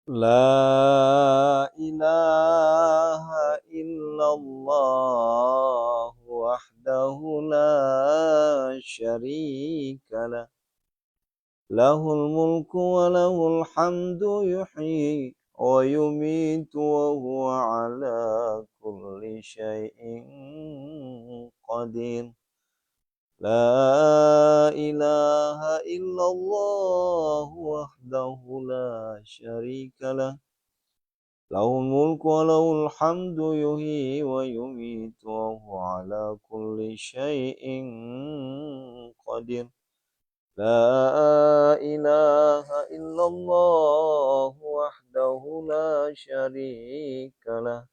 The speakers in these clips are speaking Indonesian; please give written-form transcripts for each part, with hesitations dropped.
La ilaha illallah wahdahu la syarika lah. Lahul mulku wa lahul hamdu yuhyi wa yumitu wa huwa ala kulli syai'in qadir. La ilaha illallah wahdahu la syarika lah. Lahul mulku wa lahul hamdu yuhyi wa yumitu wa huwa ala kulli syai'in qadir. La ilaha illallah wahdahu la syarika lah.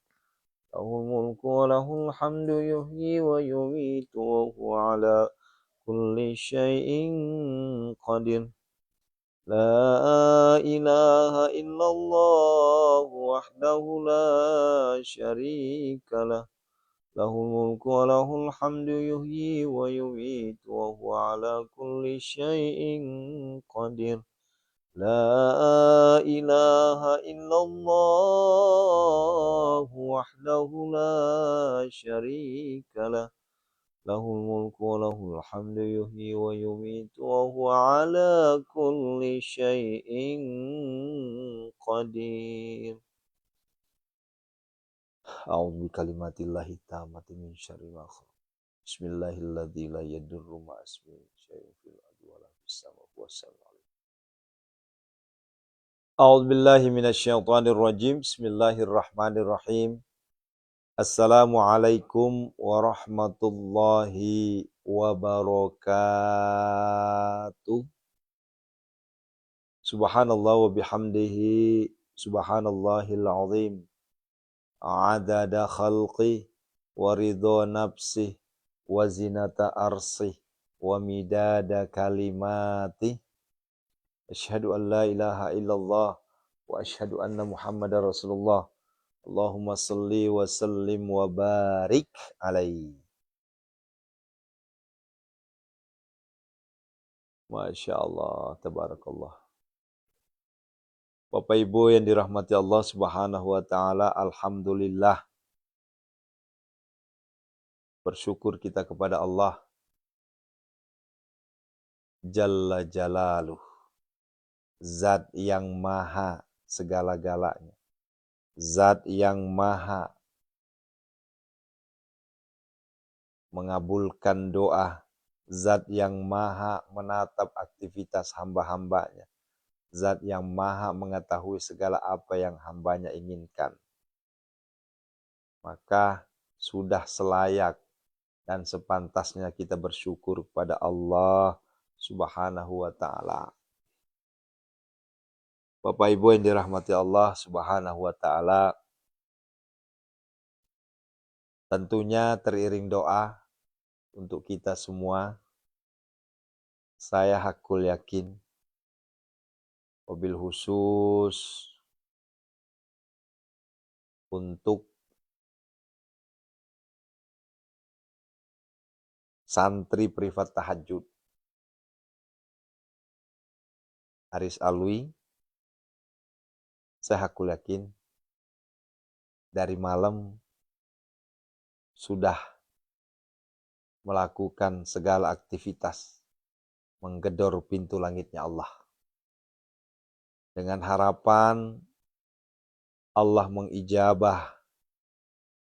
Lahul mulku wa lahul hamdu yuhyi wa yumitu wa huwa ala kulli syai'in qadir. La ilaha illallah wahdahu la syarika lah. Lahul mulku wa lahul hamdu yuhyi wa yumitu wa huwa ala kulli syai'in qadir. La ilaha illallah wahdahu la syarika lah. Lahul mulku wa lahul hamdu yuhyi wa yumitu wa huwa ala kulli syai'in qadir. A'udzu bikalimatillahi tammati min syarri ma khalaq. Bismillahilladzi la yadurru ma'a ismihi syai'un fil ardi wa la fis samawati wassalamu alaikum. A'udzu billahi minasyaitonir rajim. Bismillahirrahmanirrahim. Assalamualaikum warahmatullahi wabarakatuh. Subhanallah wa bihamdihi subhanallahil azim. Adada khalqi wa ridha nafsi wa zinata arsi wa midada kalimati. Asyhadu an la ilaha illallah wa asyhadu anna Muhammadar Rasulullah. Allahumma salli wa sallim wa barik alaihi. Masya Allah, tabarakallah. Bapak Ibu yang dirahmati Allah Subhanahu wa taala, alhamdulillah. Bersyukur kita kepada Allah Jalla Jalaluh, Zat yang maha segala-galanya, Zat yang maha mengabulkan doa, Zat yang maha menatap aktivitas hamba-hambanya, Zat yang maha mengetahui segala apa yang hambanya inginkan. Maka sudah selayak dan sepantasnya kita bersyukur kepada Allah Subhanahu wa ta'ala. Bapak Ibu yang dirahmati Allah Subhanahu wa ta'ala, tentunya teriring doa untuk kita semua. Saya hakul yakin, wabil khusus untuk santri privat tahajud Aris Alwi, saya hakul yakin dari malam sudah melakukan segala aktivitas menggedor pintu langitnya Allah. Dengan harapan Allah mengijabah,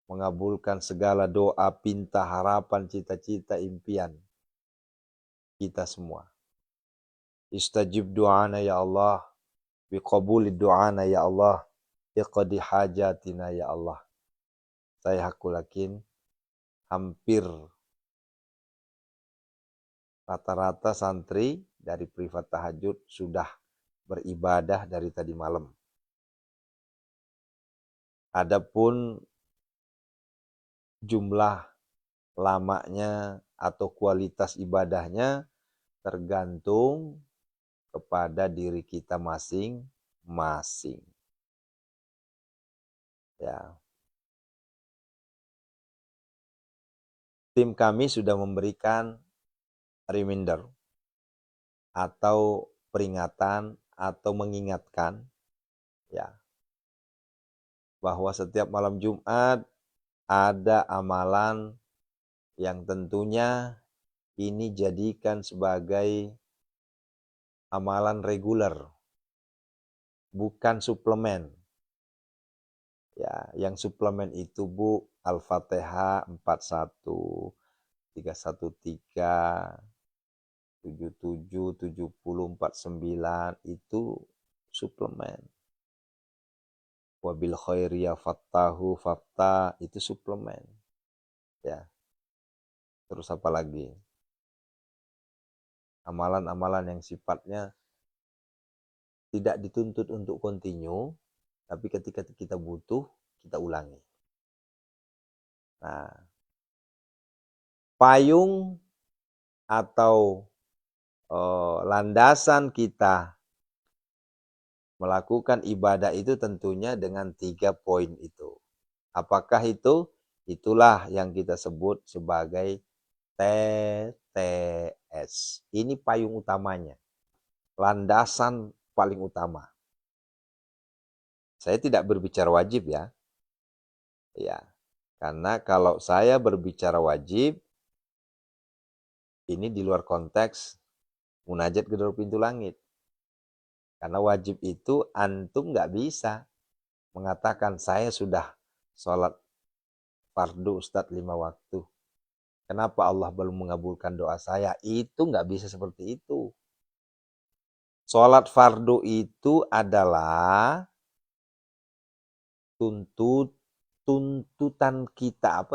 mengabulkan segala doa, pinta, harapan, cita-cita, impian kita semua. Istajib du'ana ya Allah, biqabuli du'ana ya Allah, iqdi hajatina ya Allah. Saya hakul yakin hampir rata-rata santri dari privat tahajud sudah beribadah dari tadi malam. Adapun jumlah lamanya atau kualitas ibadahnya tergantung kepada diri kita masing-masing. Ya. Tim kami sudah memberikan reminder atau peringatan atau mengingatkan Ya, bahwa setiap malam Jumat ada amalan yang tentunya ini jadikan sebagai amalan reguler, bukan suplemen. Ya, yang suplemen itu Bu, Al-Fatihah 41, 313, 77, 70, 49 itu suplemen. Wabil khairi ya fattahu fatta itu suplemen. Ya. Terus apa lagi? Amalan-amalan yang sifatnya tidak dituntut untuk continue, tapi ketika kita butuh, kita ulangi. Nah, payung atau landasan kita melakukan ibadah itu tentunya dengan 3 poin itu. Apakah itu? Itulah yang kita sebut sebagai TTS. Ini payung utamanya. Landasan paling utama. Saya tidak berbicara wajib ya. Ya. Karena kalau saya berbicara wajib, ini di luar konteks munajat gedor pintu langit. Karena wajib itu antum nggak bisa mengatakan saya sudah sholat fardu Ustadz 5 waktu. Kenapa Allah belum mengabulkan doa saya? Itu nggak bisa seperti itu. Sholat fardu itu adalah tuntutan kita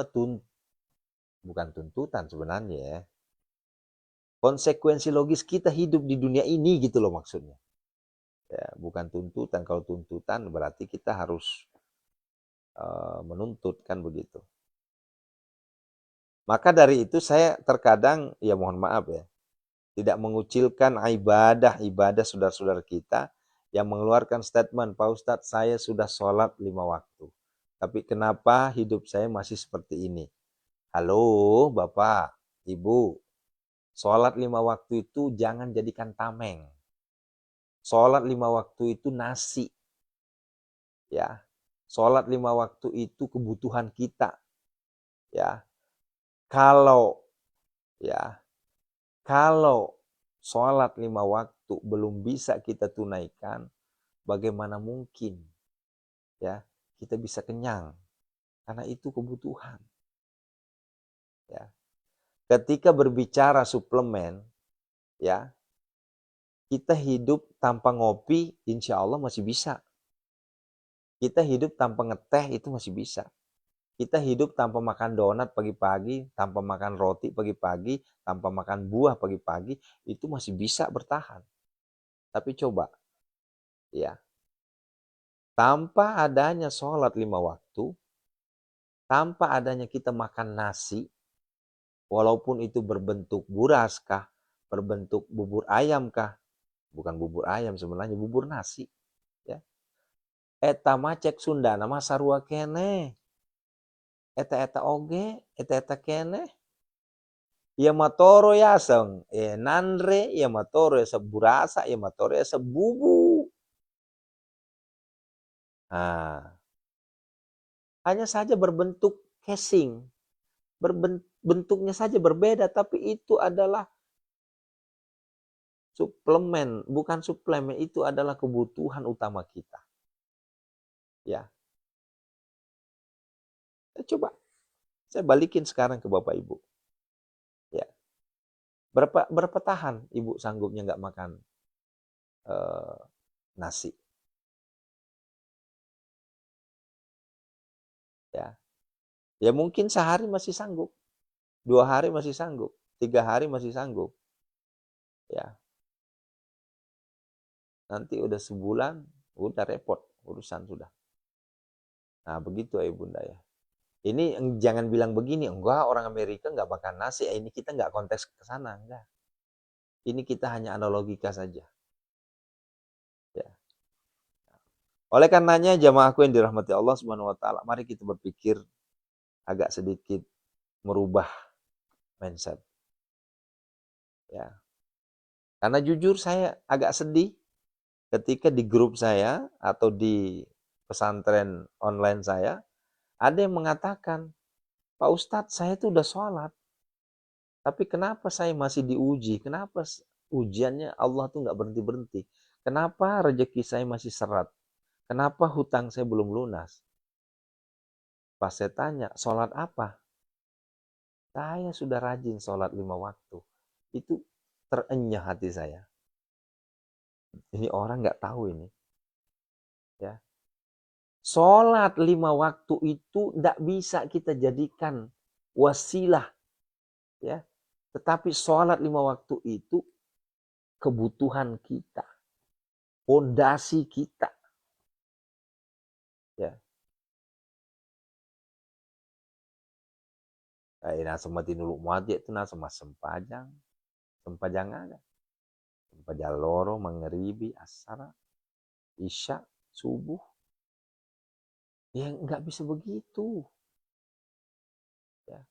bukan tuntutan sebenarnya ya. Konsekuensi logis kita hidup di dunia ini gitu loh maksudnya. Ya, bukan tuntutan. Kalau tuntutan berarti kita harus menuntut kan begitu. Maka dari itu saya terkadang ya mohon maaf ya, tidak mengucilkan ibadah saudara-saudara kita yang mengeluarkan statement, Pak Ustadz saya sudah sholat 5 waktu. Tapi kenapa hidup saya masih seperti ini? Halo Bapak, Ibu, sholat 5 waktu itu jangan jadikan tameng. Sholat 5 waktu itu nasi. Ya, sholat 5 waktu itu kebutuhan kita. Ya, kalau sholat 5 waktu belum bisa kita tunaikan, bagaimana mungkin ya kita bisa kenyang? Karena itu kebutuhan. Ya. Ketika berbicara suplemen, ya kita hidup tanpa ngopi, insya Allah masih bisa. Kita hidup tanpa ngeteh itu masih bisa. Kita hidup tanpa makan donat pagi-pagi, tanpa makan roti pagi-pagi, tanpa makan buah pagi-pagi, itu masih bisa bertahan. Tapi coba, ya, tanpa adanya sholat 5 waktu, tanpa adanya kita makan nasi, walaupun itu berbentuk buras kah, berbentuk bubur ayam kah, bukan bubur ayam sebenarnya, bubur nasi. Ya. Eta macek Sundana mah sarua keneh. Eta oge, eta keneh. Ya matoro ya seng, nandre, ya matoro ya seburasa, ya matoro ya sebubu. Nah, hanya saja berbentuk casing, bentuknya saja berbeda, tapi itu adalah suplemen, bukan suplemen, itu adalah kebutuhan utama kita. Ya. Coba, saya balikin sekarang ke Bapak Ibu. Ya. Berapa tahan Ibu sanggupnya nggak makan nasi? Ya. Ya mungkin sehari masih sanggup, 2 hari masih sanggup, 3 hari masih sanggup. Ya. Nanti udah sebulan, udah repot urusan sudah. Nah begitu ya Bunda ya. Ini jangan bilang begini, enggak orang Amerika nggak makan nasi, ini kita nggak konteks ke sana, enggak. Ini kita hanya analogika saja. Ya. Oleh karenanya jamaahku yang dirahmati Allah Subhanahu wa taala, mari kita berpikir agak sedikit merubah mindset. Ya. Karena jujur saya agak sedih ketika di grup saya atau di pesantren online saya, ada yang mengatakan, Pak Ustadz, saya tuh udah sholat, tapi kenapa saya masih diuji? Kenapa ujiannya Allah tuh nggak berhenti-berhenti? Kenapa rezeki saya masih seret? Kenapa hutang saya belum lunas? Pas saya tanya, sholat apa? Saya sudah rajin sholat 5 waktu. Itu terenyah hati saya. Ini orang nggak tahu ini. Ya. Sholat 5 waktu itu tidak bisa kita jadikan wasilah. Ya. Tetapi sholat 5 waktu itu kebutuhan kita. Fondasi kita. Ya. Nah, semati nuluk muati itu nah sama sempajang ada. Sempajang loro, mengeribi, asar, isya, subuh. Ya nggak bisa begitu. Ya.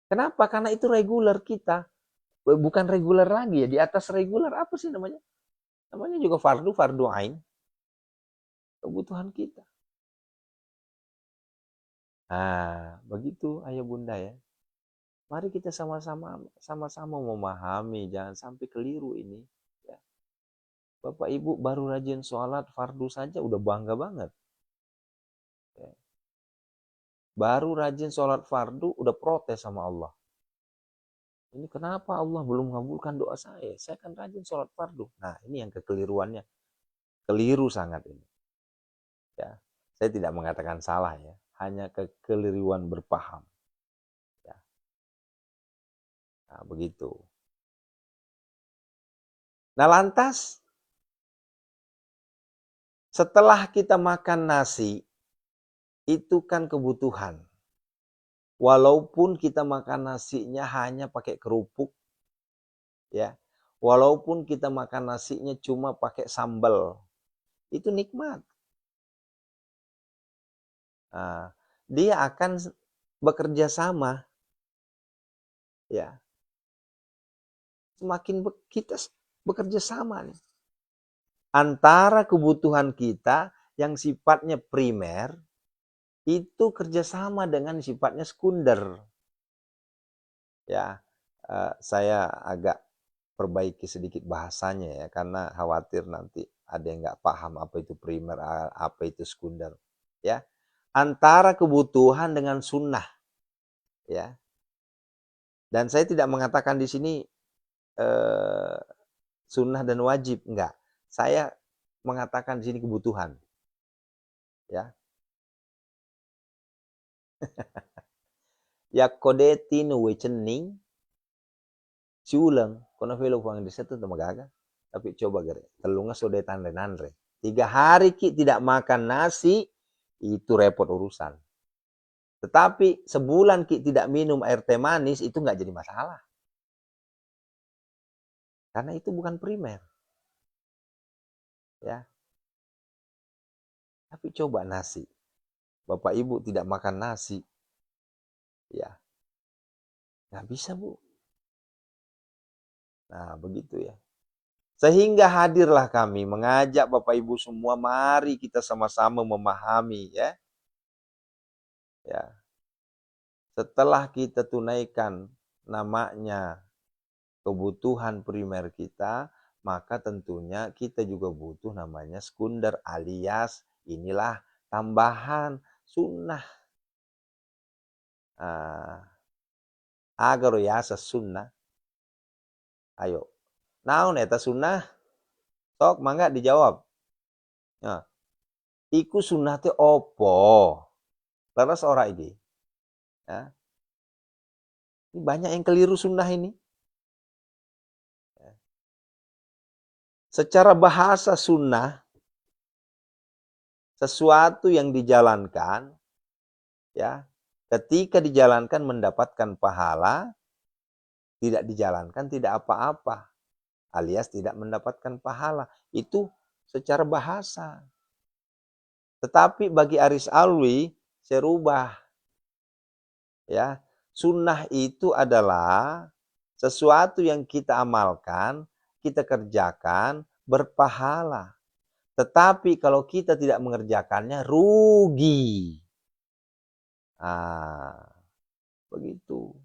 Kenapa? Karena itu reguler kita. Bukan reguler lagi ya. Di atas reguler apa sih namanya? Namanya juga fardu ain. Kebutuhan kita. Nah, begitu ayah bunda ya. Mari kita sama-sama memahami. Jangan sampai keliru ini. Ya. Bapak Ibu baru rajin sholat fardu saja udah bangga banget. Ya. Baru rajin sholat fardu udah protes sama Allah. Ini kenapa Allah belum mengabulkan doa saya? Saya kan rajin sholat fardu. Nah, ini yang kekeliruannya. Keliru sangat ini. Ya, saya tidak mengatakan salah ya. Hanya kekeliruan berpaham. Ya. Nah, begitu. Nah, lantas setelah kita makan nasi, itu kan kebutuhan. Walaupun kita makan nasinya hanya pakai kerupuk, ya. Walaupun kita makan nasinya cuma pakai sambal, itu nikmat. Nah, dia akan bekerja sama, ya. Semakin kita bekerja sama nih. Antara kebutuhan kita yang sifatnya primer, itu kerjasama dengan sifatnya sekunder. Ya, saya agak perbaiki sedikit bahasanya ya, karena khawatir nanti ada yang nggak paham apa itu primer, apa itu sekunder. Ya, antara kebutuhan dengan sunnah. Ya, dan saya tidak mengatakan di sini sunnah dan wajib, enggak. Saya mengatakan di sini kebutuhan. Ya. Yakode tinu wechening siulang kono velo puang di situ magaga. Tapi coba gere, telunga sode tanre. 3 hari ki tidak makan nasi, itu repot urusan. Tetapi sebulan ki tidak minum air teh manis, itu nggak jadi masalah. Karena itu bukan primer. Ya. Tapi coba nasi. Bapak Ibu tidak makan nasi. Ya. Nggak bisa, Bu. Nah, begitu ya. Sehingga hadirlah kami mengajak Bapak Ibu semua, mari kita sama-sama memahami ya. Ya. Setelah kita tunaikan namanya kebutuhan primer kita, maka tentunya kita juga butuh namanya sekunder alias inilah tambahan sunnah. Agar ya sunnah. Ayo. Naon eta sunnah? Sok mangga dijawab. Nah, iku sunnah teh opo? Leres ora ini. Ya. Ini banyak yang keliru sunnah ini. Ya. Secara bahasa sunnah, sesuatu yang dijalankan, ya, ketika dijalankan mendapatkan pahala, tidak dijalankan tidak apa-apa, alias tidak mendapatkan pahala. Itu secara bahasa. Tetapi bagi Aris Alwi, saya rubah. Ya, sunnah itu adalah sesuatu yang kita amalkan, kita kerjakan berpahala. Tetapi kalau kita tidak mengerjakannya, rugi. Begitu.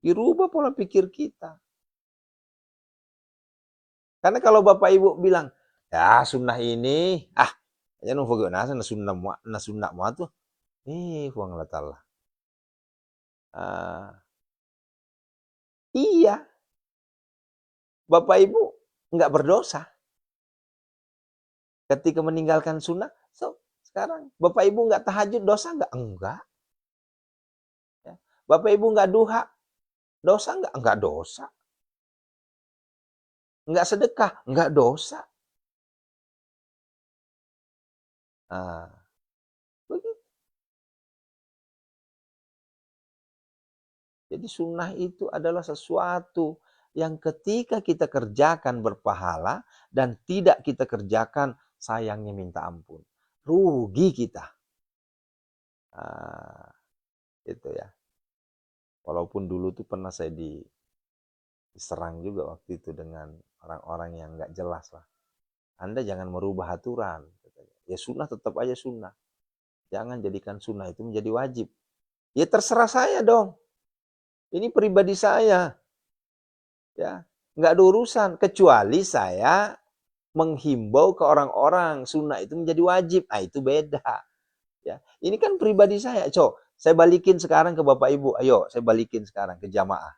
Dirubah pola pikir kita. Karena kalau Bapak Ibu bilang, ya sunnah ini, ya nunggu nasa na sunnah mo tuh. Huwag Allah Ta'ala. Iya. Bapak Ibu nggak berdosa. Ketika meninggalkan sunnah, sekarang Bapak Ibu nggak tahajud, dosa nggak? Enggak. Ya. Bapak Ibu nggak duha, dosa nggak? Enggak dosa. Nggak sedekah, nggak dosa. Begitu. Jadi sunnah itu adalah sesuatu yang ketika kita kerjakan berpahala dan tidak kita kerjakan sayangnya minta ampun. Rugi kita. Gitu ya. Walaupun dulu tuh pernah saya diserang juga waktu itu dengan orang-orang yang nggak jelas lah. Anda jangan merubah aturan. Ya sunnah tetap aja sunnah. Jangan jadikan sunnah itu menjadi wajib. Ya terserah saya dong. Ini pribadi saya. Ya, nggak ada urusan. Kecuali saya menghimbau ke orang-orang sunnah itu menjadi wajib. Itu beda. Ya, ini kan pribadi saya. Saya balikin sekarang ke Bapak Ibu. Ayo, saya balikin sekarang ke jamaah.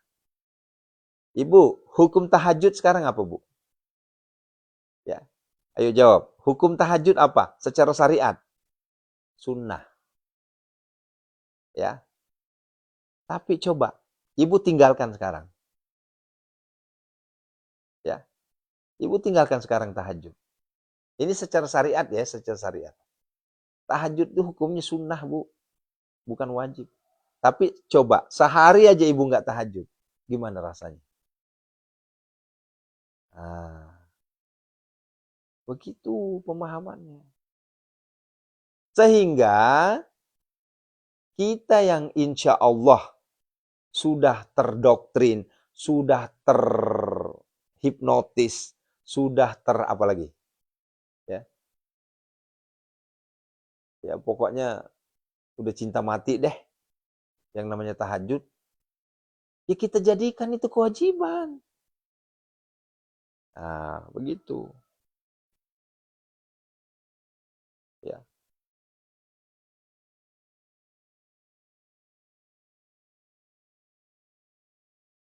Ibu, hukum tahajud sekarang apa, Bu? Ya. Ayo jawab. Hukum tahajud apa? Secara syariat. Sunnah. Ya. Tapi coba, Ibu tinggalkan sekarang. Ya. Ibu tinggalkan sekarang tahajud. Ini secara syariat ya, secara syariat. Tahajud itu hukumnya sunnah, Bu. Bukan wajib. Tapi coba, sehari aja Ibu nggak tahajud. Gimana rasanya? Begitu pemahamannya. Sehingga kita yang insya Allah sudah terdoktrin, sudah terhipnotis, sudah apa lagi? Ya pokoknya udah cinta mati deh yang namanya tahajud. Ya kita jadikan itu kewajiban. Begitu. Ya.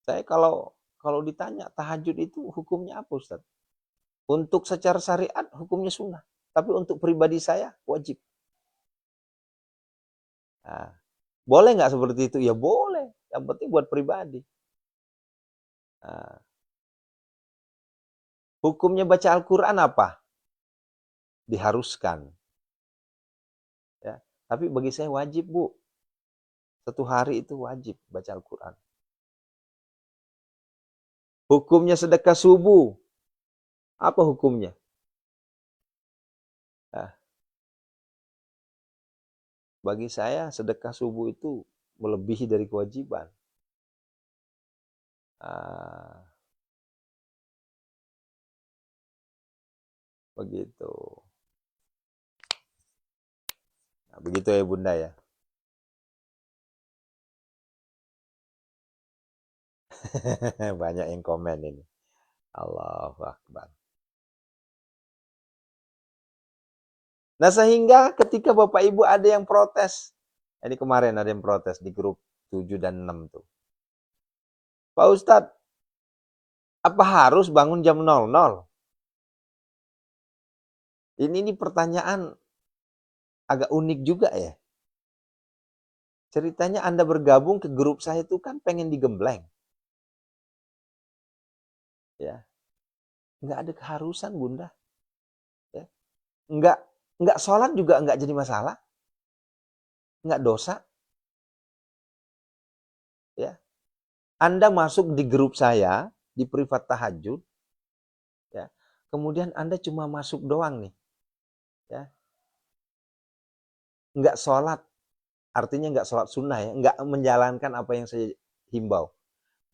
Saya kalau ditanya tahajud itu hukumnya apa, Ustaz? Untuk secara syariat hukumnya sunnah, tapi untuk pribadi saya wajib. Boleh nggak seperti itu? Ya boleh. Yang penting buat pribadi. Hukumnya baca Al-Quran apa? Diharuskan. Ya. Tapi bagi saya wajib, Bu. Satu hari itu wajib baca Al-Quran. Hukumnya sedekah subuh. Apa hukumnya? Bagi saya sedekah subuh itu melebihi dari kewajiban. Begitu. Begitu ya Bunda ya. Banyak yang komen ini. Allahu Akbar. Nah sehingga ketika Bapak Ibu ada yang protes. Ini kemarin ada yang protes di grup 7 dan 6 tuh. Pak Ustadz, apa harus bangun jam 00? Ini pertanyaan agak unik juga ya. Ceritanya Anda bergabung ke grup saya itu kan pengen digembleng. Ya. Nggak ada keharusan, Bunda. Ya. Nggak sholat juga nggak jadi masalah. Nggak dosa. Ya. Anda masuk di grup saya, di privat tahajud. Ya. Kemudian Anda cuma masuk doang nih. Ya. Nggak sholat. Artinya nggak sholat sunnah ya. Nggak menjalankan apa yang saya himbau.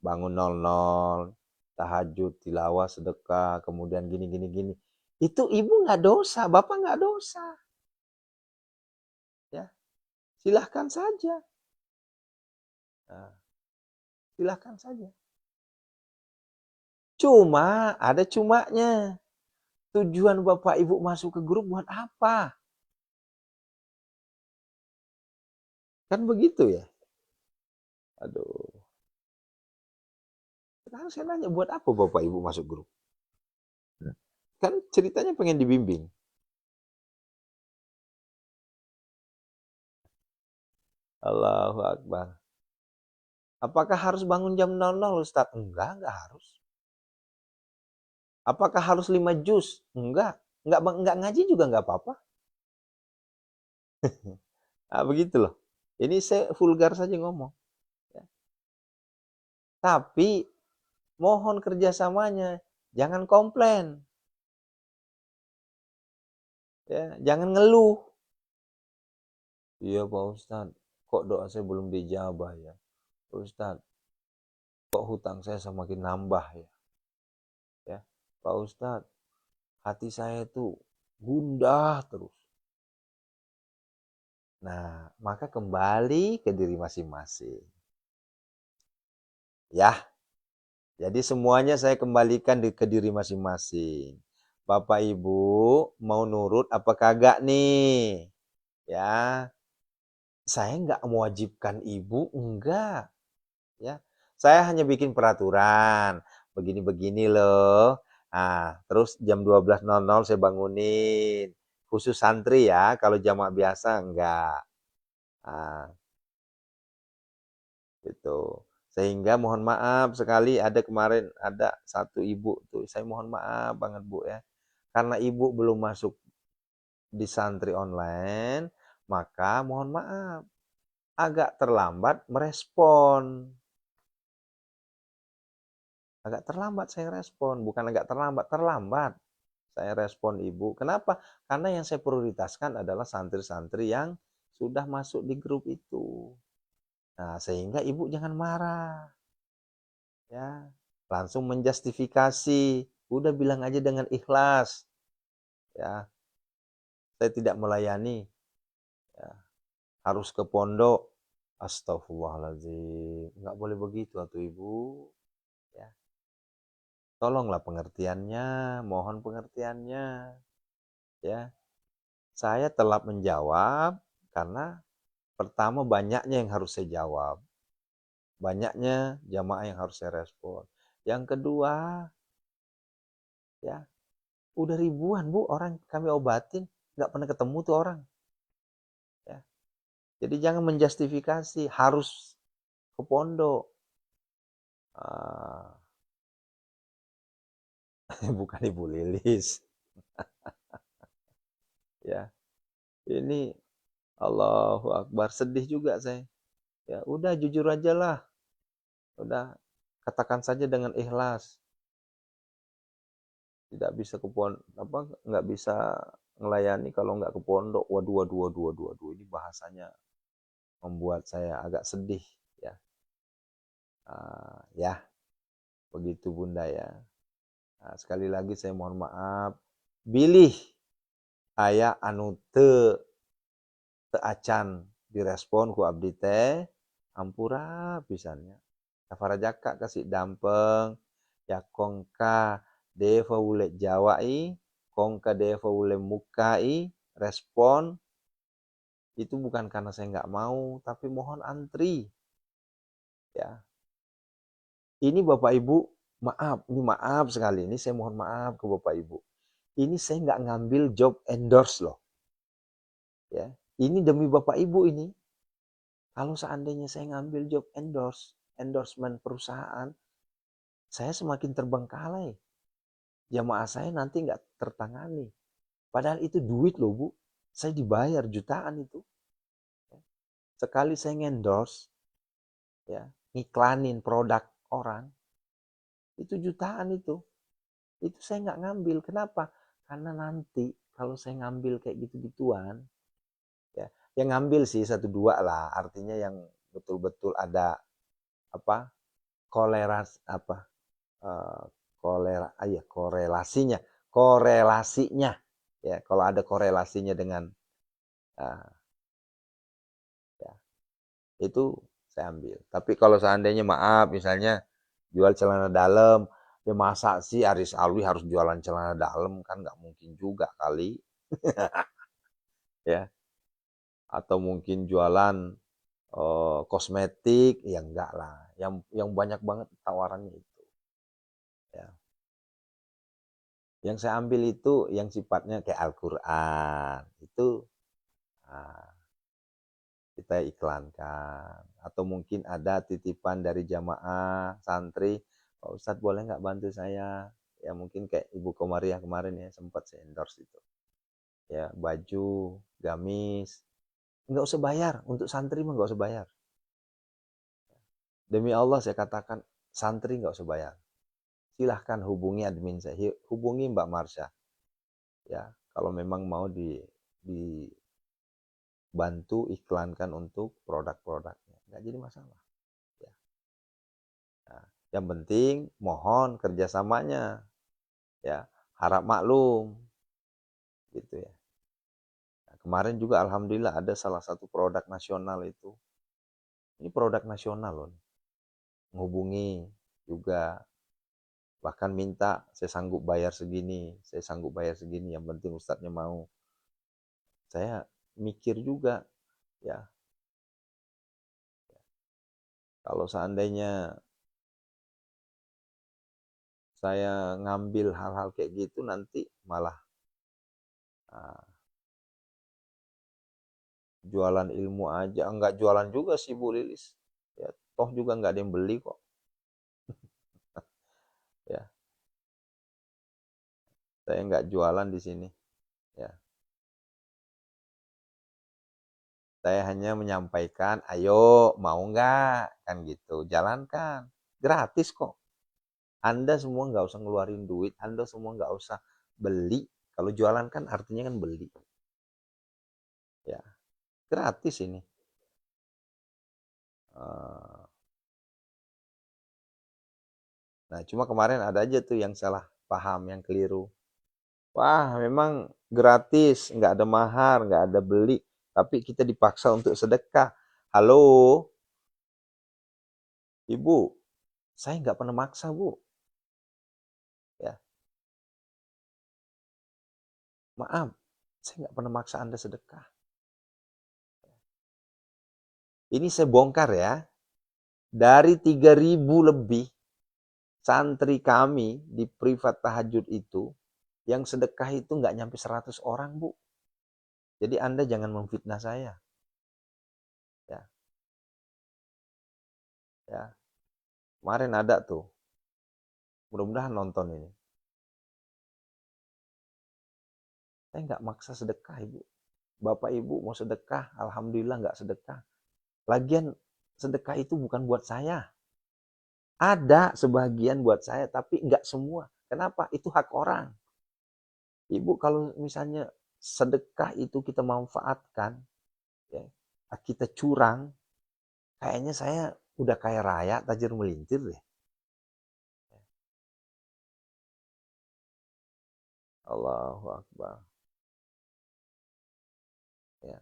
Bangun 00, tahajud, tilawah, sedekah, kemudian gini. Itu ibu nggak dosa, bapak nggak dosa. Ya, silahkan saja. Nah, silahkan saja. Cuma, ada cumanya. Tujuan bapak ibu masuk ke grup buat apa? Kan begitu ya? Aduh. Sekarang saya nanya, buat apa bapak ibu masuk grup? Kan ceritanya pengen dibimbing. Allahu Akbar. Apakah harus bangun jam 00, Ustaz? Enggak harus. Apakah harus 5 juz? Enggak. Enggak ngaji juga enggak apa-apa. Nah, begitu loh. Ini saya vulgar saja ngomong. Ya. Tapi mohon kerjasamanya. Jangan komplain. Ya, jangan ngeluh. Iya Pak Ustadz, kok doa saya belum dijabah ya? Pak Ustadz, kok hutang saya semakin nambah ya? Ya, Pak Ustadz, hati saya itu gundah terus. Nah, maka kembali ke diri masing-masing. Ya, jadi semuanya saya kembalikan ke diri masing-masing. Bapak Ibu mau nurut apa kagak nih? Ya, saya nggak mewajibkan ibu, enggak. Ya, saya hanya bikin peraturan. Begini-begini loh. Nah, terus jam 12.00 saya bangunin. Khusus santri ya, kalau jamaah biasa enggak. Nah, gitu. Sehingga mohon maaf sekali ada kemarin ada satu ibu tuh, saya mohon maaf banget Bu ya. Karena ibu belum masuk di santri online, maka mohon maaf agak terlambat merespon. Agak terlambat saya respon, bukan agak terlambat, terlambat saya respon ibu. Kenapa? Karena yang saya prioritaskan adalah santri-santri yang sudah masuk di grup itu. Nah, sehingga ibu jangan marah. Ya, langsung menjustifikasi. Udah bilang aja dengan ikhlas. Ya, saya tidak melayani. Ya, harus ke pondok. Astagfirullahaladzim. Nggak boleh begitu atuh ibu. Ya, tolonglah pengertiannya, mohon pengertiannya. Ya, saya telat menjawab karena pertama banyaknya yang harus saya jawab. Banyaknya jamaah yang harus saya respon. Yang kedua, ya, udah ribuan Bu orang kami obatin, nggak pernah ketemu tuh orang. Ya. Jadi jangan menjustifikasi harus ke pondok. Ah, bukan Ibu Lilis. Ya, ini Allahu Akbar, sedih juga saya. Ya, udah jujur aja lah. Udah katakan saja dengan ikhlas. Tidak bisa ke pondok, apa, nggak bisa ngelayani kalau nggak ke pondok. Waduh, waduh, waduh, waduh, waduh. Ini bahasanya membuat saya agak sedih ya. Ya, begitu Bunda ya. Nah, sekali lagi saya mohon maaf. Bilih aya anu teu acan direspon ku abdi teh ampura pisannya. Safarajaka kasih dampeng ya kongka deva ule jawai kongka deva ule mukai respon itu bukan karena saya nggak mau tapi mohon antri ya. Ini Bapak Ibu, maaf, ini maaf sekali. Ini saya mohon maaf ke Bapak Ibu. Ini saya nggak ngambil job endorse loh. Ya, ini demi Bapak Ibu ini. Kalau seandainya saya ngambil job endorsement perusahaan, saya semakin terbengkalai. Jamaah saya nanti nggak tertangani. Padahal itu duit loh Bu. Saya dibayar jutaan itu. Sekali saya endorse, ya, ngiklanin produk orang, itu jutaan itu. Itu saya nggak ngambil. Kenapa? Karena nanti kalau saya ngambil kayak gitu-gituan, ya, yang ngambil sih satu dua lah. Artinya yang betul-betul ada apa koleras apa kolera, korelasinya, korelasinya. Ya, kalau ada korelasinya dengan ya, itu saya ambil. Tapi kalau seandainya maaf, misalnya jual celana dalam, ya masa sih Aris Alwi harus jualan celana dalam, kan nggak mungkin juga kali. Ya, atau mungkin jualan kosmetik, ya enggak lah. Yang banyak banget tawarannya itu. Ya. Yang saya ambil itu yang sifatnya kayak Al-Quran. Itu nah, kita iklankan. Atau mungkin ada titipan dari jamaah, santri, Pak Ustadz boleh nggak bantu saya? Ya mungkin kayak Ibu Komariah kemarin ya, sempat saya endorse itu. Ya, baju, gamis, nggak usah bayar. Untuk santri mah nggak usah bayar. Demi Allah saya katakan, santri nggak usah bayar. Silahkan hubungi admin saya, hubungi Mbak Marsha. Ya, kalau memang mau dibantu iklankan untuk produk-produknya, nggak jadi masalah. Ya. Nah, yang penting mohon kerjasamanya, ya harap maklum, gitu ya. Nah, kemarin juga alhamdulillah ada salah satu produk nasional itu, ini produk nasional loh, menghubungi juga, bahkan minta saya sanggup bayar segini, saya sanggup bayar segini, yang penting ustadznya mau. Saya mikir juga, ya kalau seandainya saya ngambil hal-hal kayak gitu nanti malah uh, jualan ilmu aja, enggak jualan juga sih Bu Lilis. Ya, toh juga enggak ada yang beli kok. Ya, saya enggak jualan di sini. Ya, saya hanya menyampaikan, ayo mau enggak, kan gitu, jalankan, gratis kok. Anda semua enggak usah ngeluarin duit, Anda semua enggak usah beli. Kalau jualan kan artinya kan beli. Ya, gratis ini. Nah, cuma kemarin ada aja tuh yang salah paham, yang keliru. Wah, memang gratis, nggak ada mahar, nggak ada beli, tapi kita dipaksa untuk sedekah. Halo, Ibu, saya nggak pernah maksa, Bu. Ya, maaf, saya nggak pernah maksa Anda sedekah. Ini saya bongkar ya, dari 3.000 lebih santri kami di privat tahajud itu, yang sedekah itu nggak nyampe 100 orang, Bu. Jadi Anda jangan memfitnah saya. Ya, ya. Kemarin ada tuh, mudah-mudahan nonton ini. Saya nggak maksa sedekah, Ibu. Bapak Ibu mau sedekah, alhamdulillah nggak sedekah. Lagian sedekah itu bukan buat saya. Ada sebagian buat saya, tapi nggak semua. Kenapa? Itu hak orang. Ibu kalau misalnya sedekah itu kita manfaatkan, ya, kita curang, kayaknya saya udah kaya raya, tajir melintir deh. Allahu Akbar. Ya.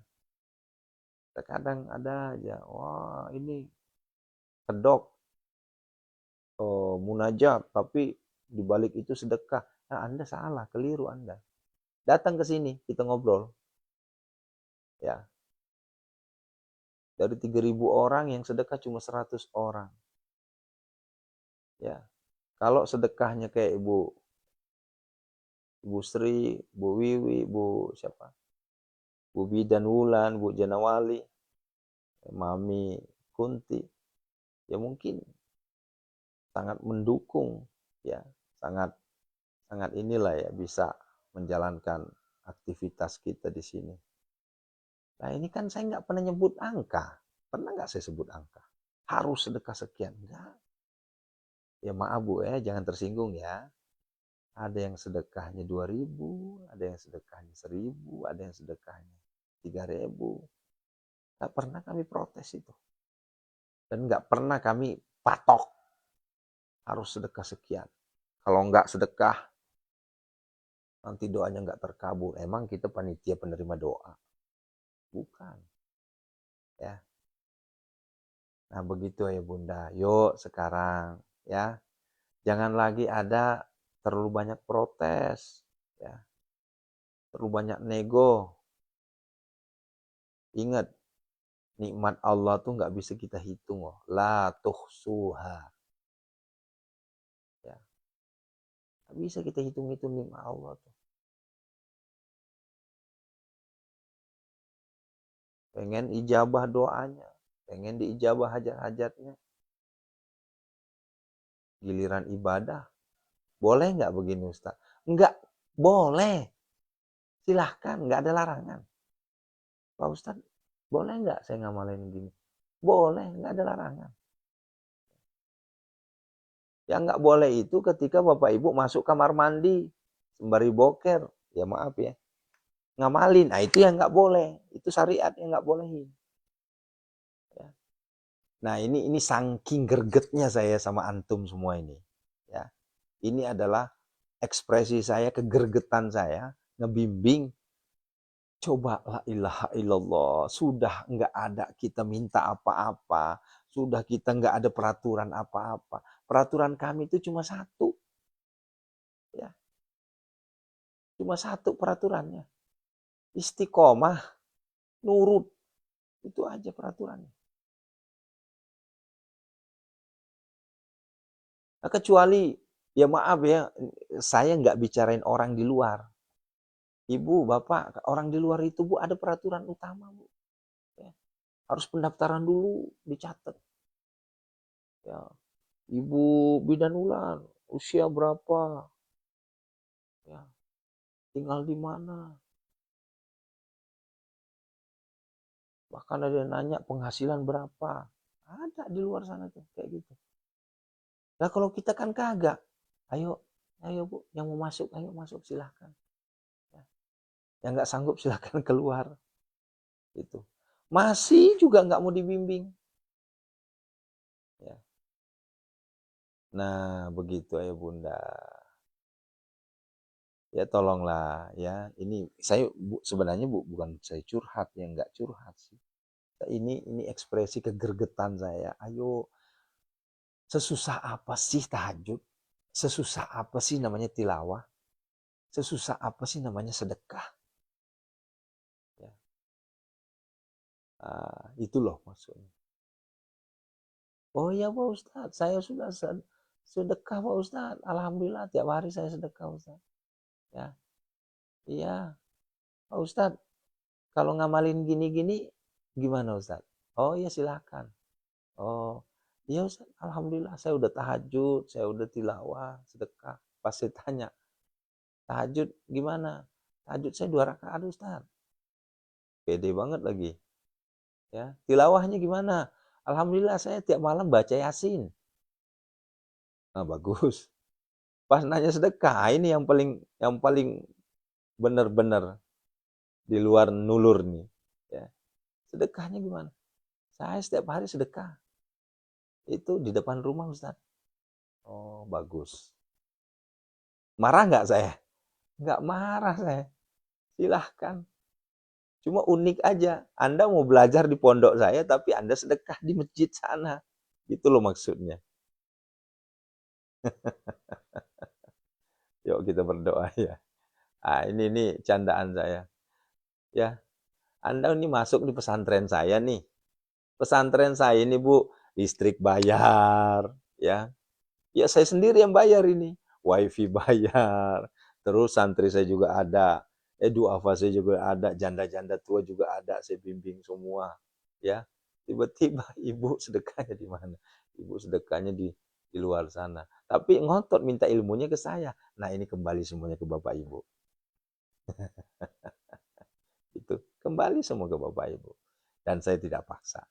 Terkadang ada aja, wah ini kedok, munajat, tapi dibalik itu sedekah. Nah, Anda salah, keliru Anda. Datang ke sini, kita ngobrol. Ya, dari 3.000 orang yang sedekah cuma 100 orang. Ya, kalau sedekahnya kayak Ibu Sri, Bu Wiwi, Bu siapa? Bu Bidan Wulan, Bu Janawali, Mami Kunti, ya mungkin sangat mendukung, ya, sangat sangat inilah ya bisa menjalankan aktivitas kita di sini. Nah ini kan saya nggak pernah nyebut angka. Pernah nggak saya sebut angka? Harus sedekah sekian. Enggak. Ya maaf Bu ya, jangan tersinggung ya. Ada yang sedekahnya 2.000, ada yang sedekahnya 1.000, ada yang sedekahnya 3.000. Nggak pernah kami protes itu. Dan nggak pernah kami patok harus sedekah sekian. Kalau nggak sedekah, nanti doanya nggak terkabul. Emang kita panitia penerima doa? Bukan. Ya. Nah begitu ya Bunda. Yuk sekarang ya. Jangan lagi ada terlalu banyak protes. Ya. Terlalu banyak nego. Ingat, nikmat Allah tuh nggak bisa kita hitung. Oh. La tuhsuha. Ya. Nggak bisa kita hitung-hitung nikmat Allah tuh. Pengen ijabah doanya. Pengen diijabah hajat-hajatnya. Giliran ibadah. Boleh nggak begini Ustaz? Nggak boleh. Silahkan, nggak ada larangan. Pak Ustaz, boleh nggak saya ngamalin gini? Boleh, nggak ada larangan. Yang nggak boleh itu ketika Bapak Ibu masuk kamar mandi, sembari boker, ya maaf ya, ngamalin. Nah itu yang nggak boleh, itu syariat yang nggak bolehin. Ya. Nah ini saking gregetnya saya sama antum semua ini. Ya, ini adalah ekspresi saya, kegergetan saya, ngebimbing. Coba la ilaha illallah, sudah nggak ada kita minta apa-apa, sudah kita nggak ada peraturan apa-apa. Peraturan kami itu cuma satu, ya, cuma satu peraturannya, istiqomah, nurut, itu aja peraturannya. Nah, kecuali, ya maaf ya, saya nggak bicarain orang di luar. Ibu, bapak, orang di luar itu Bu ada peraturan utama Bu. Ya, harus pendaftaran dulu, dicatat. Ya, Ibu bidan ular, usia berapa? Ya, tinggal di mana? Bahkan ada yang nanya penghasilan berapa? Ada di luar sana tuh kayak gitu. Nah kalau kita kan kagak. Ayo, ayo Bu, yang mau masuk, ayo masuk silahkan. Ya. Yang nggak sanggup silahkan keluar. Itu. Masih juga nggak mau dibimbing. Ya. Nah begitu ya Bunda. Ya tolonglah ya. Ini saya sebenarnya bukan saya curhat, ya nggak curhat sih. Ini ekspresi kegergetan saya. Ayo, sesusah apa sih tahajud? Sesusah apa sih namanya tilawah? Sesusah apa sih namanya sedekah? Ya. Itu loh maksudnya. Oh ya Pak Ustadz, saya sudah sedekah Pak Ustadz. Alhamdulillah tiap hari saya sedekah Ustadz. Ya, iya Pak Ustadz. Kalau ngamalin gini-gini gimana Ustadz? Oh iya silakan. Oh iya Ustadz, Alhamdulillah saya udah tahajud, saya udah tilawah, sedekah. Pas saya tanya, tahajud gimana? Tahajud saya 2 rakaat Ustadz. Pede banget lagi. Ya, tilawahnya gimana? Alhamdulillah saya tiap malam baca Yasin. Nah, bagus. Pas nanya sedekah, ini yang paling benar-benar di luar nulur nih. Ya. Sedekahnya gimana? Saya setiap hari sedekah. Itu di depan rumah Ustaz. Oh, bagus. Marah nggak saya? Nggak marah saya. Silahkan. Cuma unik aja. Anda mau belajar di pondok saya, tapi Anda sedekah di masjid sana. Itu loh maksudnya. Yuk kita berdoa ya. Ini candaan saya. Ya, Anda ini masuk di pesantren saya nih. Pesantren saya ini Bu, listrik bayar, ya. Ya saya sendiri yang bayar ini. Wifi bayar. Terus santri saya juga ada. Duafa saya juga ada. Janda-janda tua juga ada. Saya bimbing semua. Ya. Tiba-tiba ibu sedekahnya di mana? Ibu sedekahnya di luar sana. Tapi ngotot minta ilmunya ke saya. Nah ini kembali semuanya ke Bapak Ibu. Itu kembali semua ke Bapak Ibu. Dan saya tidak paksa.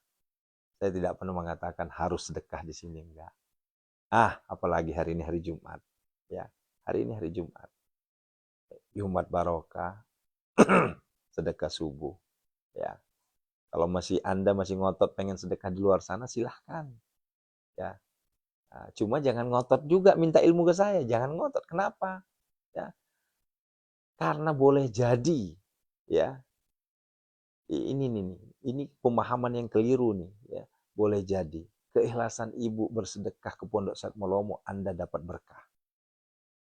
Saya tidak pernah mengatakan harus sedekah di sini, enggak. Apalagi hari ini hari Jumat. Ya, hari ini hari Jumat. Jumat barokah, sedekah subuh. Ya, kalau Anda masih ngotot pengen sedekah di luar sana, silahkan. Ya, cuma jangan ngotot juga minta ilmu ke saya. Jangan ngotot. Kenapa? Ya, Karena boleh jadi, ya, ini pemahaman yang keliru nih, ya. Boleh jadi keikhlasan ibu bersedekah ke Pondok Sat Melomo, Anda dapat berkah.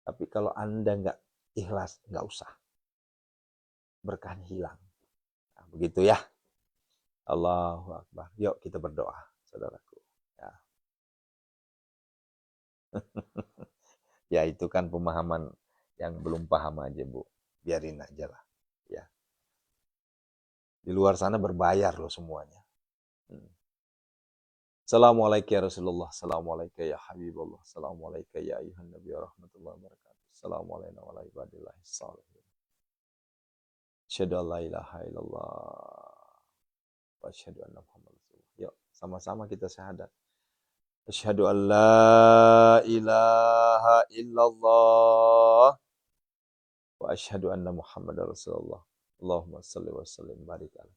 Tapi kalau Anda nggak ikhlas, nggak usah. Berkahnya hilang. Nah, begitu ya. Allahu Akbar. Yuk kita berdoa, saudaraku. Ya. Ya itu kan pemahaman yang belum paham aja, Bu. Biarin aja lah. Ya. Di luar sana berbayar loh semuanya. Assalamualaikum ya Rasulullah. Assalamualaikum ya Habibullah. Assalamualaikum ya ayuhan Nabi wa rahmatullahi wa barakatuh. Assalamualaikum wa ibadillahi salihin. Asyhadu an la ilaha illallah wa asyhadu anna Muhammad Rasulullah. Yuk, sama-sama kita syahadat. Asyhadu an la ilaha illallah wa asyhadu anna Muhammad Rasulullah. Allahumma salli wa sallim barik alaihi.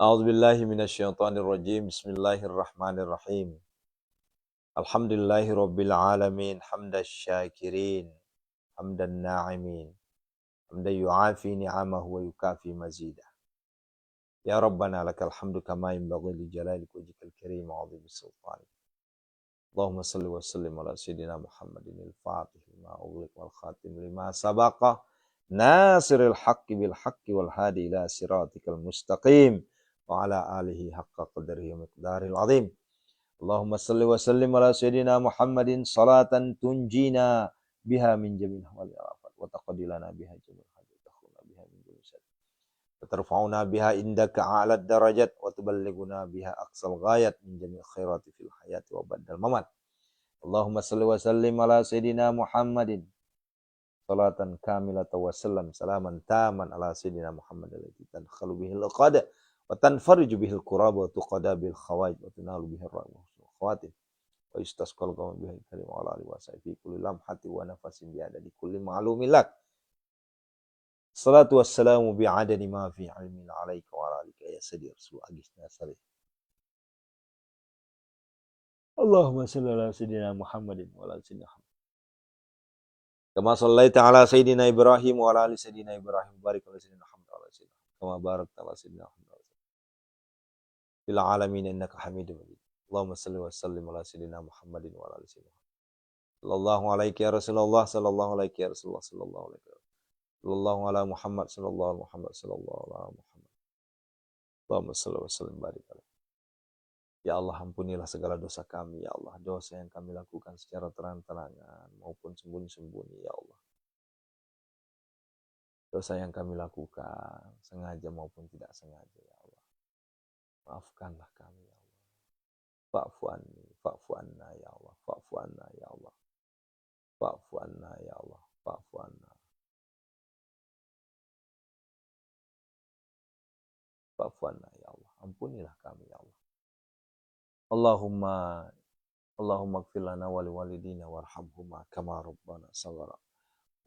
A'udzu billahi minasyaitonir rajim. Bismillahirrahmanirrahim. Alhamdulillahi rabbil alamin, hamdasy syakirin, hamdan na'imin, hamdan yu'afi ni'amahu wa yukafi mazidah. Ya Rabbana lakal hamdu kama yanbaghi li jalalika wajhikal karim wa 'azimi sultanik. Allahumma salli wa sallim ala sayyidina Muhammadin al-Fatih lima ughliq wal khatim lima sabaqa nasiril haqqi bil haqqi wal hadi ila siratikal mustaqim wa ala alihi haqqa qadrihi wa miqdaril 'azim. Allahumma salli wa sallim ala sayyidina Muhammadin salatan tunjina biha min jami'il ahwali afat wa taqaddilana biha jami'il hajat takhuna biha min jami'il syarr wa tarfa'una biha indaka a'la darajat wa tuballighuna biha aqsal ghayat min jami'il khairati fil hayati wa ba'dal mamat. Allahumma salli wa sallim ala sayyidina Muhammadin salatan kamilatan wa sallam salaman taman ala sayyidina Muhammad alladzi tadkhalu bihil qada wa tanfariju bihil kurab wa tuqada bil khawaij wa tunalu bihir rahmah khawatir wa istasqal qawm bihil karim wa ala alihi wa sahbihi kulli lamhati wa nafasin bi'ada di kulli ma'lumilak. Salatu wassalamu bi'adani ma fi ilmin alaika wa ala alika ya sadi rasul agisna salih. Allahumma salli ala sayyidina Muhammadin wa ala sayyidina Muhammad kama sallaita ala sayyidina Ibrahim wa ala ali sayyidina Ibrahim barik ala sayyidina Muhammad wa ala sayyidina kama barakta ala sayyidina Muhammad fil alamin innaka Hamidum Majid. Allahumma salli wa sallim ala sayyidina Muhammadin wa ala ali sayyidina sallallahu alaihi ya Rasulullah sallallahu alaihi ya Rasulullah sallallahu alaihi sallallahu ala Muhammad sallallahu Muhammad sallallahu ala Muhammad. Allahumma salli wa sallim barik alaihi. Ya Allah, ampunilah segala dosa kami ya Allah, dosa yang kami lakukan secara terang-terangan maupun sembunyi-sembunyi ya Allah. Dosa yang kami lakukan sengaja maupun tidak sengaja ya Allah. Maafkanlah kami ya Allah. Fa'fu anni, fa'fu anna ya Allah, fa'fu anna ya Allah. Fa'fu anna ya Allah, fa'fu anna. Fa'fu anna ya Allah, ampunilah kami ya Allah. Allahumma ighfir lana wa liwalidina warhamhuma kama rabbana shaghara.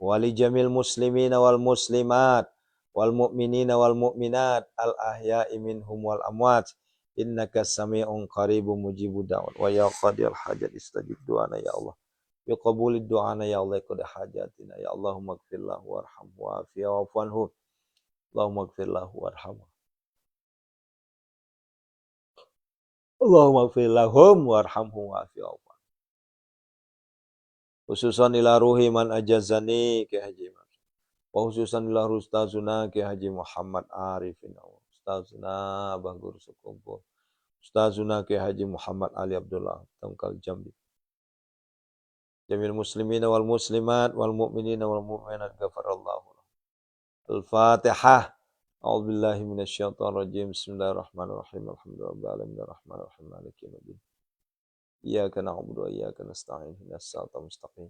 Wa li jamil muslimina wal muslimat wal mu'minina wal mu'minat al ahya'i minhum wal amwat. Innaka sami'un qaribun mujibud da'wat wa ya qadiyal hajat istajib du'ana ya Allah. Ya qabulid du'ana ya Allah qad hajatina ya Allahumma ighfir lahu warhamhu wa'afihi wa'fu anhu. Allahumma ighfir lahu warhamhu. Allahumma ighfir lahum warhamhum wa'afi wa'fu. Khususan ila ruhi man ajazani ke Haji Muhammad. Wa khususan ila ustazuna ke Haji Muhammad Arifin. Ustazuna Bagur Sukumpul. Ustazuna ke Haji Muhammad Ali Abdullah Tangkal Jambi. Jamil muslimina wal muslimat wal mu'minina wal mu'minat ghafarallahu. Al-Fatihah. A'udzu billahi minasyaitonir rajim. Bismillahirrahmanirrahim. Alhamdulillahirabbil alamin arrahmanirrahim maliki yaumiddin. Iyyaka na'budu wa iyyaka nasta'in. Ihdinas siratal mustaqim.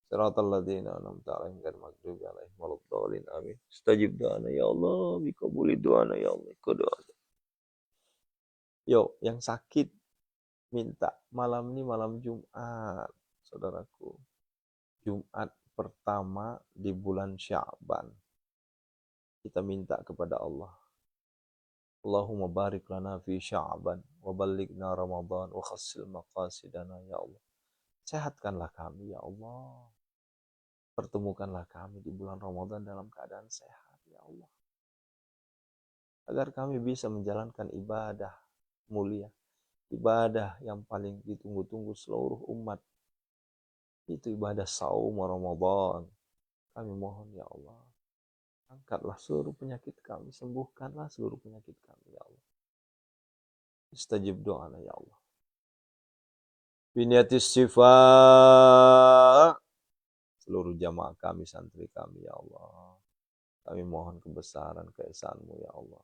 Siratal ladzina an'amta 'alaihim ghairil maghdubi 'alaihim waladdallin. Amin. Istajib doana ya Allah, biqabuli doana ya Allah. Doa. Yo, yang sakit minta malam ini malam Jumat, saudaraku. Jumat pertama di bulan Sya'ban. Kita minta kepada Allah. Allahumma barik lana fi Sya'ban wa ballighna Ramadan wa khassil maqasidana ya Allah. Sehatkanlah kami ya Allah. Pertemukanlah kami di bulan Ramadan dalam keadaan sehat ya Allah. Agar kami bisa menjalankan ibadah mulia. Ibadah yang paling ditunggu-tunggu seluruh umat. Itu ibadah saum Ramadan. Kami mohon ya Allah. Angkatlah seluruh penyakit kami. Sembuhkanlah seluruh penyakit kami ya Allah. Istajib doa ya Allah. Biniatis syifa. Seluruh jamaah kami, santri kami ya Allah. Kami mohon kebesaran keesaanmu ya Allah.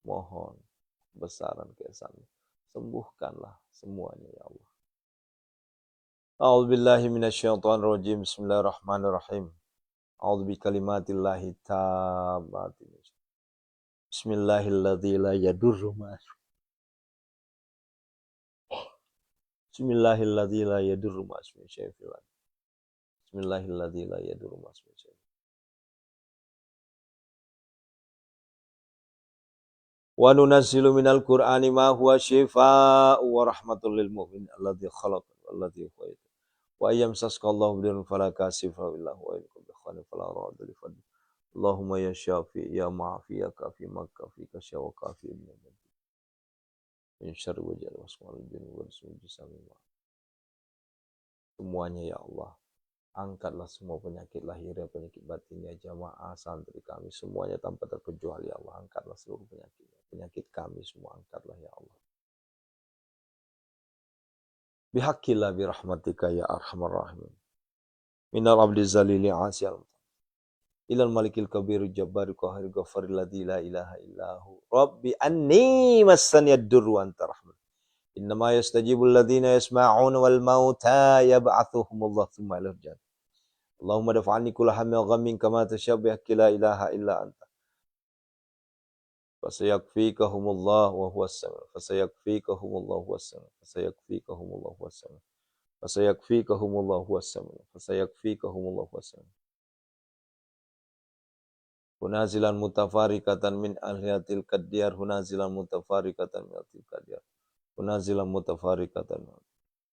Mohon kebesaran keesaanmu. Sembuhkanlah semuanya ya Allah. A'udzubillahi minasyaitonirrajim. Bismillahirrahmanirrahim. A'udzu bikalimatillahi tammati. Bismillahilladzi la yadurru ma Bismillahilladzi la yadurru ma ismihi syai'un fil ardh. Bismillahilladzi la yadurru ma ismihi syai'un. Wa nunazzilu minal Qur'ani ma huwa syifaa'un wa rahmatul lil mu'minin alladzi khalaqa walladzi huwa wa yamsaskallahu bidurrin fala kashifa lahu wa yurikum bi khairin fala radda li fadli. Allahumma ya syafi ya ma'afi ya kafi makafi kasya wa kafi ibn abdi. Min syarri wajal wasmal jinni wal sujisami. Semuanya ya Allah. Angkatlah semua penyakit lahirnya, penyakit batinnya, jamaah, santri kami, semuanya tanpa terkecuali ya Allah. Angkatlah seluruh penyakitnya. Penyakit kami semua angkatlah ya Allah. Bihaqqillah birahmatika ya arhamar rahimin. Minal abdi zalili asyal. Ilal malikil kabir jabbari qahir ghafaril ladzi la ilaha illahu. Rabbi anni massaniyad durru anta rahman. Innama yastajibul ladzina yasma'una wal mauta yab'athuhumullah tsumma ilal jannah. Allahumma dafa'anni kulla hammin ghammin kama tashabbiha la ilaha illa anta. Fasayakfikahumullah wa huwas sami'. Fasayakfikahumullah huwas sami'. Fasayakfikahumullah huwas sami'. Fasayakfikahumullah huwas sami'. Fasayakfikahumullah huwas sami'. Hunazilan mutafarikatan min ahliyatil qaddiyar. Hunazilan mutafarikatan min ahliyatil qaddiyar. Hunazilan mutafarikatan.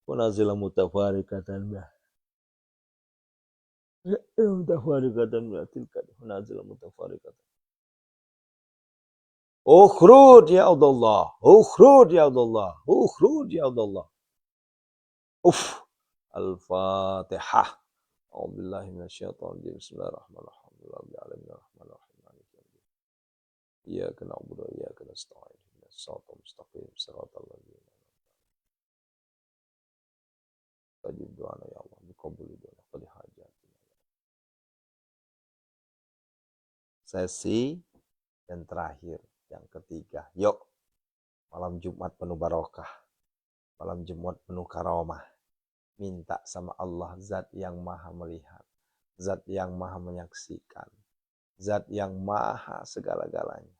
Hunazilan mutafarikatan. Mutafarikatan min ahliyatil qaddiyar. Hunazilan mutafarikatan. Ukhrud ya Allah. Ukhrud ya Allah. Ukhrud ya Allah. Al-Fatihah. A'udzubillahi minasyaitonir rajim. Bismillahirrahmanirrahim. Iyyaka na'budu wa iyyaka nasta'in. Ihdinas siratal mustaqim. Siratal ladzina an'amta 'alaihim. Tajib doa ya Allah. Biqabuli doa qadi hajatina. Sesi yang terakhir, yang ketiga. Yuk. Malam Jumat penuh barokah. Malam Jumat penuh karomah. Minta sama Allah, zat yang maha melihat, zat yang maha menyaksikan, zat yang maha segala-galanya.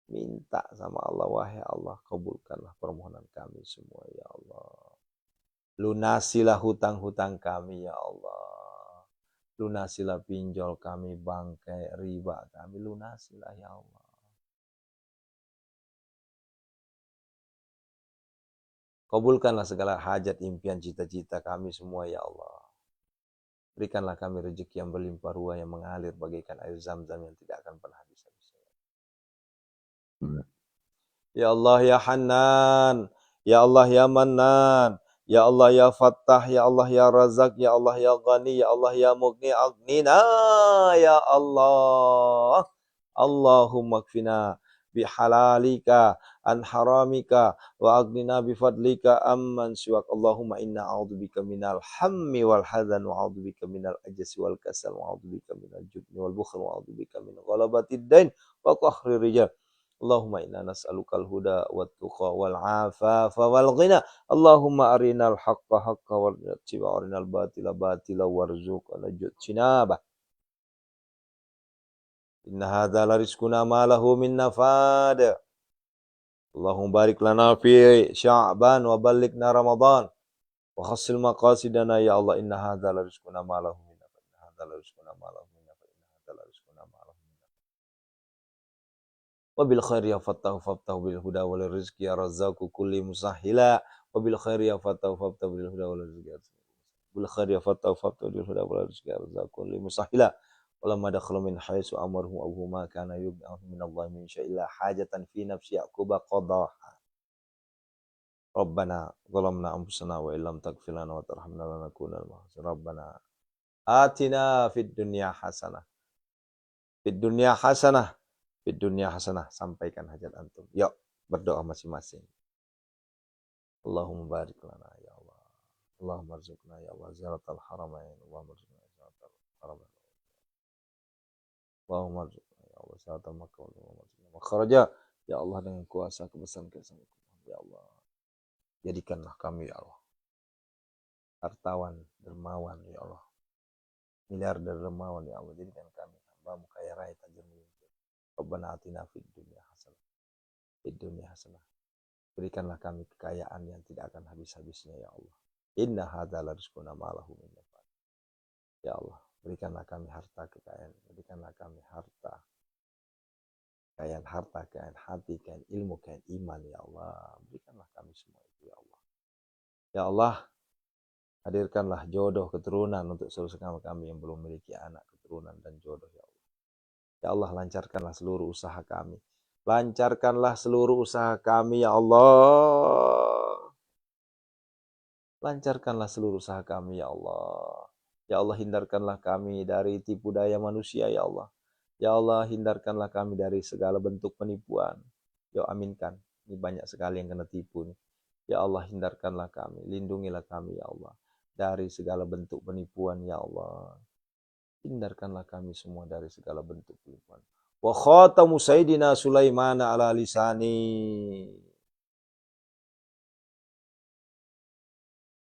Minta sama Allah, wahai Allah, kabulkanlah permohonan kami semua ya Allah. Lunasilah hutang-hutang kami ya Allah. Lunasilah pinjol kami, bangkai, riba kami, lunasilah ya Allah. Kabulkanlah segala hajat, impian, cita-cita kami semua ya Allah. Berikanlah kami rezeki yang berlimpah ruah, yang mengalir bagaikan air zam-zam yang tidak akan pernah habis-habis. Ya Allah ya Hanan, ya Allah ya Mannan, ya Allah ya Fattah, ya Allah ya Razak, ya Allah ya Ghani, ya Allah ya Mughni aghnina, ya Allah. Allahumma kfina bihalalika an haramika wa aghnina bifadlika amman siwak. Allahumma inna a'udzubika minal hammi wal hadzan wa a'udzubika minal ajzi wal kasal wa a'udzubika minal jubni wal bukhl wa a'udzubika min ghalabatid dain wa qahrir rijal. Allahumma inna nas'alukal huda wat tuqa wal afafa wal ghina. Allahumma arinal haqqa haqqa warzuqna wa arinal batila batila warzuqna jinabah. Inna hadza la rizquna ma lahu min nafad. Allahumma barik lana fi Sya'ban wa ballighna Ramadan. Wa khassil maqasidana ya Allah. Inna hadza la rizquna ma lahu min nafad. Inna hadza la rizquna ma lahu min nafad. Inna hadza la rizquna ma lahu min nafad. Wa bil khairi ya fattahu faftahu bil huda wal rizqi ya razzaqu kulli musahhila. Wa bil khairi ya fattahu faftahu bil huda wal rizqi. bil khairi fatawfatu lil huda wal rizqi arzaqul limusahila walamma dakhala min haitsu amaruhu abuhuma kana yub'ahu min Allah min syai'illa hajatan fi nafsi yaquba qadaha Rabbana zalamna anfusana wa illam taghfir lana wa tarhamna lanakunanna minal khasirin Rabbana atina fid dunya hasanah fid dunya hasanah fid dunya hasanah. Sampaikan hajat antum. Yuk berdoa masing-masing. Allahumma barik lana ya Allah. Allahumma arzuqna ya Allah ziyaratal haramain. Allahumma arzuqna ziyaratal haramain. Allahumma arzuqna ya Allah ziyaratal Makkah wal Madinah. Makhraja ya Allah dengan kuasa kebesaran ya Allah. Jadikanlah kami ya Allah hartawan, dermawan ya Allah. Miliarder dermawan ya Allah. Jadikan kami hamba-Mu kaya raya tajir melintir. Rabbana atina fid dunya hasanah. Fid dunya hasanah. Berikanlah kami kekayaan yang tidak akan habis-habisnya ya Allah. Inna hadza la rizquna ma lahu min nafad. Ya Allah, berikanlah kami harta kekayaan, berikanlah kami harta. Kekayaan harta, kekayaan hati, kekayaan ilmu, kekayaan iman ya Allah. Berikanlah kami semua itu ya Allah. Ya Allah, hadirkanlah jodoh keturunan untuk saudara kami yang belum memiliki anak keturunan dan jodoh ya Allah. Ya Allah, lancarkanlah seluruh usaha kami. Lancarkanlah seluruh usaha kami ya Allah. Lancarkanlah seluruh usaha kami ya Allah. Ya Allah, hindarkanlah kami dari tipu daya manusia ya Allah. Ya Allah, hindarkanlah kami dari segala bentuk penipuan. Ya aminkan. Ini banyak sekali yang kena tipu nih. Ya Allah, hindarkanlah kami, lindungilah kami ya Allah dari segala bentuk penipuan ya Allah. Hindarkanlah kami semua dari segala bentuk penipuan. Wa khatamu sayyidina Sulaiman ala lisani.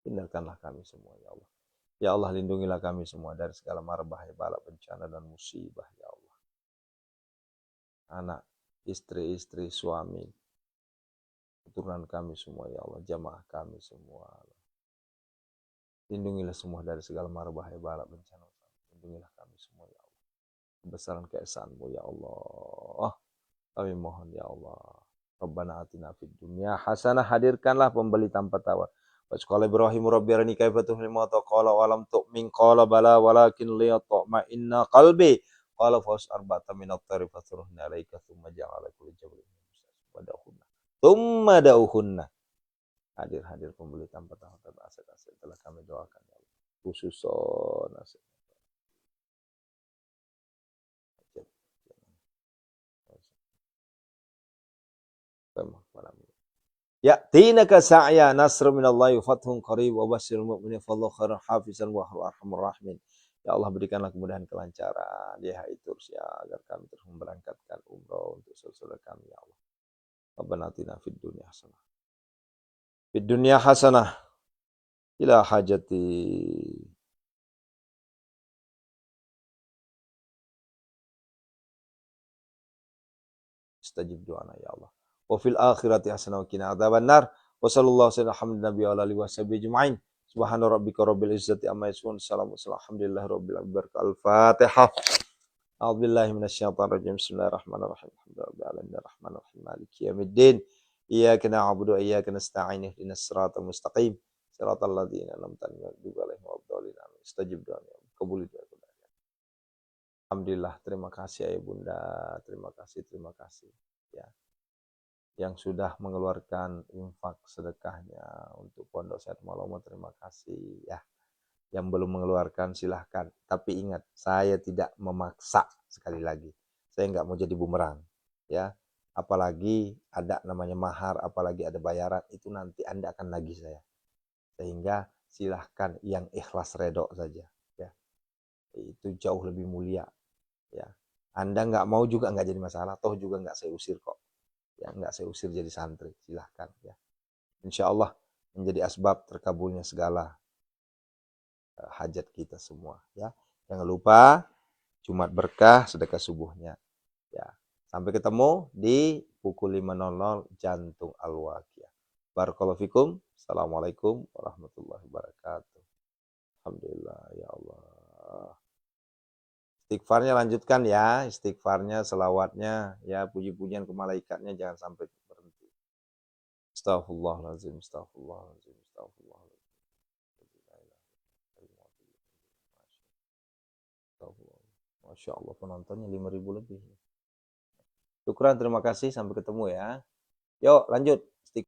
Hindarkanlah kami semua ya Allah. Ya Allah, lindungilah kami semua dari segala mara bahaya, bala, bencana dan musibah ya Allah. Anak, istri, suami, keturunan kami semua ya Allah, jamaah kami semua. Lindungilah semua dari segala mara bahaya, bala, bencana. Lindungilah kami semua ya Allah. Kebesaran keesaanmu ya Allah. Kami mohon ya Allah. Rabbana atina fid dunya hasanah. Hadirkanlah pembeli tanpa tawar. Qala Ibrahim rabbi arini kaifa tuhil mauta qala wa lam tu'min qala bala walakin liyatma'inna qalbi qala fas arba'atan min at-tari fasruhna alayka thumma ja'ala kulli jabalin thumma da'uhunna. Hadir pembeli tanpa tawar aset-aset telah kami doakan ya Allah. Khususon aset. Ya'tinaka sa'ya nasrun minallahi wa fathun qarib wa basyiril mu'minin fallahu khairun hafizan wa huwa arhamur rahimin. Ya Allah, berikanlah kemudahan kelancaran di hari terus ya agar kami terus memberangkatkan umroh untuk saudara kami ya Allah. Rabbana atina fid dunya hasanah. Fid dunya hasanah ila hajati istajib doana ya Allah. Wa fil akhirati hasanah wa qina adzabannar. Wa sallallahu alaihi wa sallam Subhana rabbika rabbil izzati amma yasifun. Alhamdulillahi rabbil alamin. Al-Fatihah. A'udzubillahi minasyaitonir rajim. Bismillahirrahmanirrahim. Alhamdulillahi alamin arrahmanirrahim maliki yaumiddin. Iyyaka na'budu wa iyyaka nasta'in ihdinas siratal mustaqim. Siratal ladzina an'amta 'alaihim ghairil maghdubi Istajib doa. Kabul doa. Alhamdulillah, terima kasih ayah bunda, terima kasih ya yang sudah mengeluarkan infak sedekahnya untuk Pondok Sehat Malomo, terima kasih ya. Yang belum mengeluarkan silahkan, tapi ingat saya tidak memaksa, sekali lagi saya nggak mau jadi bumerang ya, apalagi ada namanya mahar, apalagi ada bayaran, itu nanti Anda akan nagih saya, sehingga silahkan yang ikhlas redho saja ya, itu jauh lebih mulia ya. Anda nggak mau juga nggak jadi masalah, toh juga nggak saya usir kok ya, nggak saya usir jadi santri, silahkan ya. Insya Allah menjadi asbab terkabulnya segala hajat kita semua ya. Jangan lupa Jumat berkah sedekah subuhnya ya. Sampai ketemu di pukul 5.00 Jantung Al-Waqiah. Barakallahu fikum. Assalamualaikum warahmatullahi wabarakatuh. Alhamdulillah ya Allah. Istighfarnya lanjutkan ya, istighfarnya, selawatnya, ya puji-pujian ke malaikatnya jangan sampai berhenti. Astaghfirullahaladzim, astaghfirullahaladzim, astaghfirullahaladzim. Masya Allah penontonnya 5.000 lebih. Syukran, terima kasih. Sampai ketemu ya. Yuk lanjut.